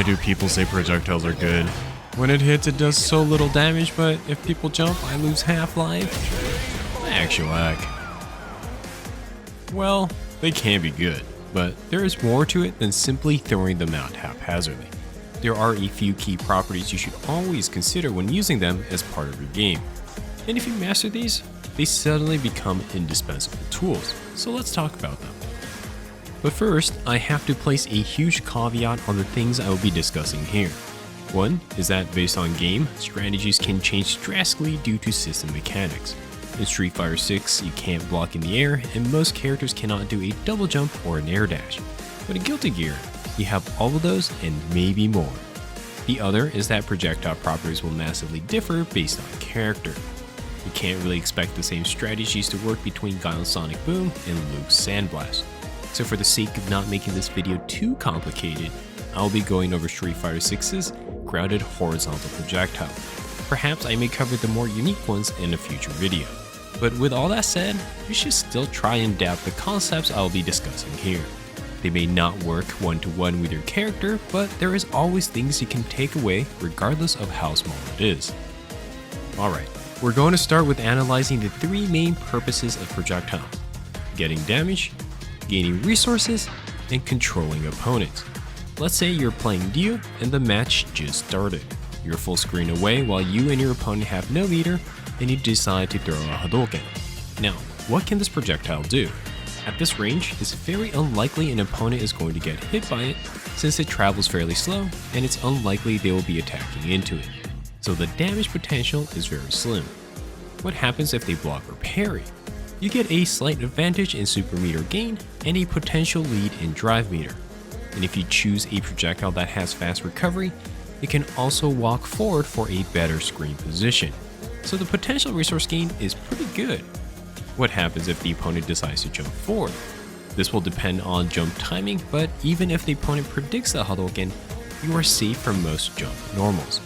Why do people say projectiles are good? When it hits, it does so little damage, but if people jump, I lose half life? Actual. Well, they can be good, but there is more to it than simply throwing them out haphazardly. There are a few key properties you should always consider when using them as part of your game. And if you master these, they suddenly become indispensable tools, so let's talk about them. But first, I have to place a huge caveat on the things I will be discussing here. One is that based on game, strategies can change drastically due to system mechanics. In Street Fighter 6, you can't block in the air, and most characters cannot do a double jump or an air dash. But in Guilty Gear, you have all of those and maybe more. The other is that projectile properties will massively differ based on character. You can't really expect the same strategies to work between Guile's Sonic Boom and Luke's Sandblast. So for the sake of not making this video too complicated, I'll be going over Street Fighter 6's grounded horizontal projectile. Perhaps I may cover the more unique ones in a future video. But with all that said, you should still try and adapt the concepts I'll be discussing here. They may not work one-to-one with your character, but there is always things you can take away regardless of how small it is. Alright, we're going to start with analyzing the three main purposes of projectiles: getting damage, gaining resources, and controlling opponents. Let's say you're playing Dojo and the match just started. You're full screen away while you and your opponent have no meter, and you decide to throw a Hadouken. Now, what can this projectile do? At this range, it's very unlikely an opponent is going to get hit by it, since it travels fairly slow, and it's unlikely they will be attacking into it. So the damage potential is very slim. What happens if they block or parry? You get a slight advantage in super meter gain and a potential lead in drive meter. And if you choose a projectile that has fast recovery, you can also walk forward for a better screen position. So the potential resource gain is pretty good. What happens if the opponent decides to jump forward? This will depend on jump timing, but even if the opponent predicts the Hadouken, you are safe from most jump normals.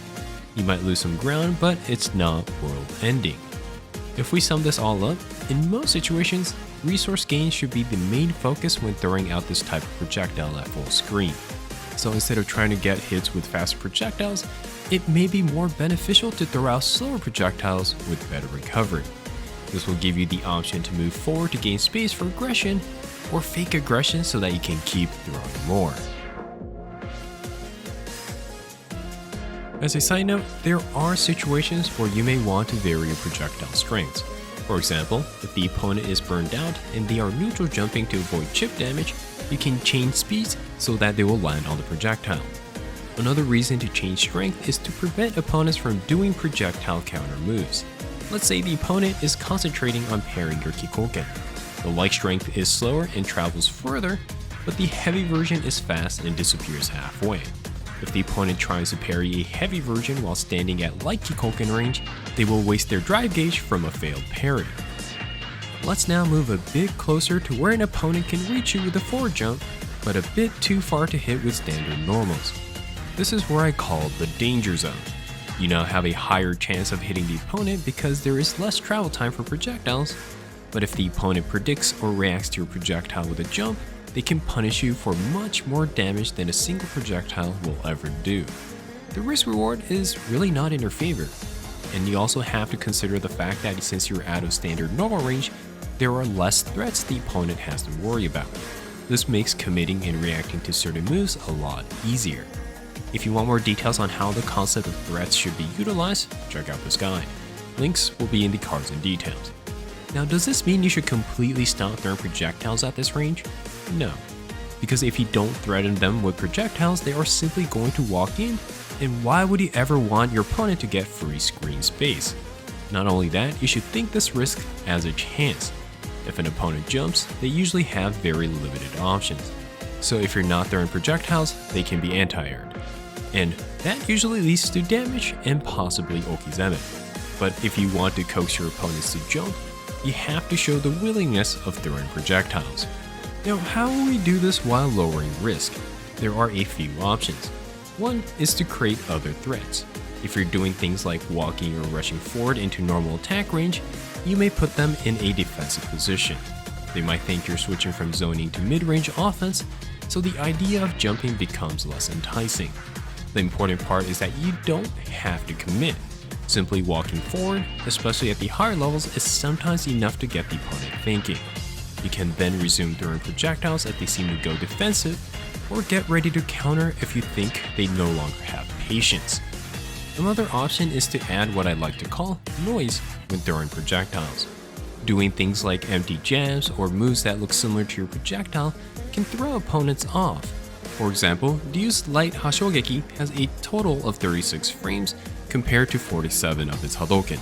You might lose some ground, but it's not world ending. If we sum this all up, in most situations, resource gain should be the main focus when throwing out this type of projectile at full screen. So instead of trying to get hits with faster projectiles, it may be more beneficial to throw out slower projectiles with better recovery. This will give you the option to move forward to gain space for aggression, or fake aggression so that you can keep throwing more. As a side note, there are situations where you may want to vary your projectile strengths. For example, if the opponent is burned out and they are neutral jumping to avoid chip damage, you can change speeds so that they will land on the projectile. Another reason to change strength is to prevent opponents from doing projectile counter moves. Let's say the opponent is concentrating on parrying your Kikoken. The light strength is slower and travels further, but the heavy version is fast and disappears halfway. If the opponent tries to parry a heavy version while standing at light Kikoken range, they will waste their drive gauge from a failed parry. Let's now move a bit closer to where an opponent can reach you with a forward jump, but a bit too far to hit with standard normals. This is where I call the danger zone. You now have a higher chance of hitting the opponent because there is less travel time for projectiles, but if the opponent predicts or reacts to your projectile with a jump, they can punish you for much more damage than a single projectile will ever do. The risk reward is really not in your favor, and you also have to consider the fact that since you're out of standard normal range, there are less threats the opponent has to worry about. This makes committing and reacting to certain moves a lot easier. If you want more details on how the concept of threats should be utilized, check out this guide. Links will be in the cards and details. Now, does this mean you should completely stop throwing projectiles at this range? No, because if you don't threaten them with projectiles, they are simply going to walk in, and why would you ever want your opponent to get free screen space? Not only that, you should think this risk as a chance. If an opponent jumps, they usually have very limited options. So if you're not throwing projectiles, they can be anti-aired. And that usually leads to damage and possibly Okizeme. But if you want to coax your opponents to jump, you have to show the willingness of throwing projectiles. Now, how will we do this while lowering risk? There are a few options. One is to create other threats. If you're doing things like walking or rushing forward into normal attack range, you may put them in a defensive position. They might think you're switching from zoning to mid-range offense, so the idea of jumping becomes less enticing. The important part is that you don't have to commit. Simply walking forward, especially at the higher levels, is sometimes enough to get the opponent thinking. You can then resume throwing projectiles if they seem to go defensive, or get ready to counter if you think they no longer have patience. Another option is to add what I like to call noise when throwing projectiles. Doing things like empty jabs or moves that look similar to your projectile can throw opponents off. For example, Ryu's light Hashogeki has a total of 36 frames compared to 47 of its Hadouken.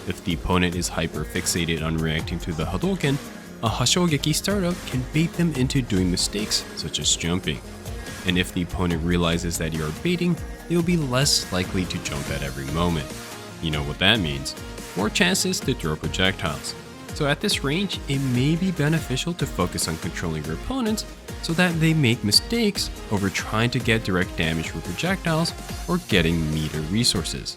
If the opponent is hyper fixated on reacting to the Hadouken, a Hashogeki startup can bait them into doing mistakes such as jumping. And if the opponent realizes that you are baiting, they will be less likely to jump at every moment. You know what that means: more chances to throw projectiles. So at this range, it may be beneficial to focus on controlling your opponents so that they make mistakes over trying to get direct damage with projectiles or getting meter resources.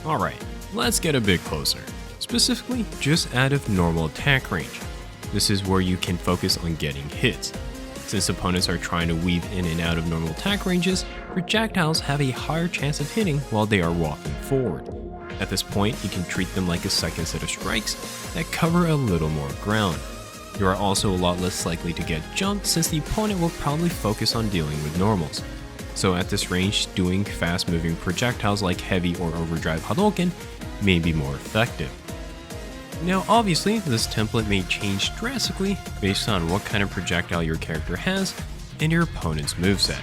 Alright, let's get a bit closer, specifically just out of normal attack range. This is where you can focus on getting hits. Since opponents are trying to weave in and out of normal attack ranges, projectiles have a higher chance of hitting while they are walking forward. At this point, you can treat them like a second set of strikes that cover a little more ground. You are also a lot less likely to get jumped since the opponent will probably focus on dealing with normals. So at this range, doing fast moving projectiles like heavy or overdrive Hadouken may be more effective. Now obviously, this template may change drastically based on what kind of projectile your character has and your opponent's moveset.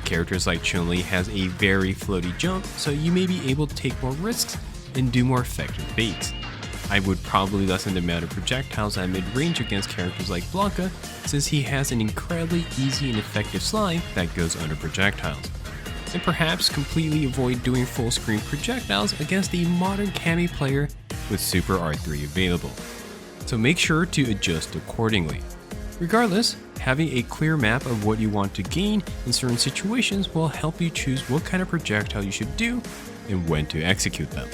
Characters like Chun-Li has a very floaty jump, so you may be able to take more risks and do more effective baits. I would probably lessen the amount of projectiles at mid-range against characters like Blanca, since he has an incredibly easy and effective slide that goes under projectiles. And perhaps completely avoid doing full screen projectiles against the modern Kami player with Super R3 available. So make sure to adjust accordingly. Regardless, having a clear map of what you want to gain in certain situations will help you choose what kind of projectile you should do and when to execute them.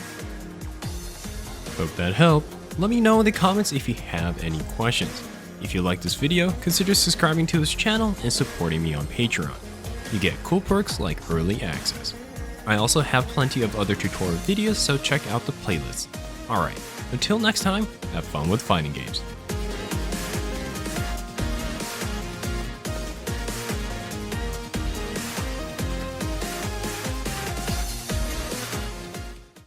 Hope that helped. Let me know in the comments if you have any questions. If you like this video, consider subscribing to this channel and supporting me on Patreon. You get cool perks like early access. I also have plenty of other tutorial videos, so check out the playlist. Alright, until next time, have fun with fighting games.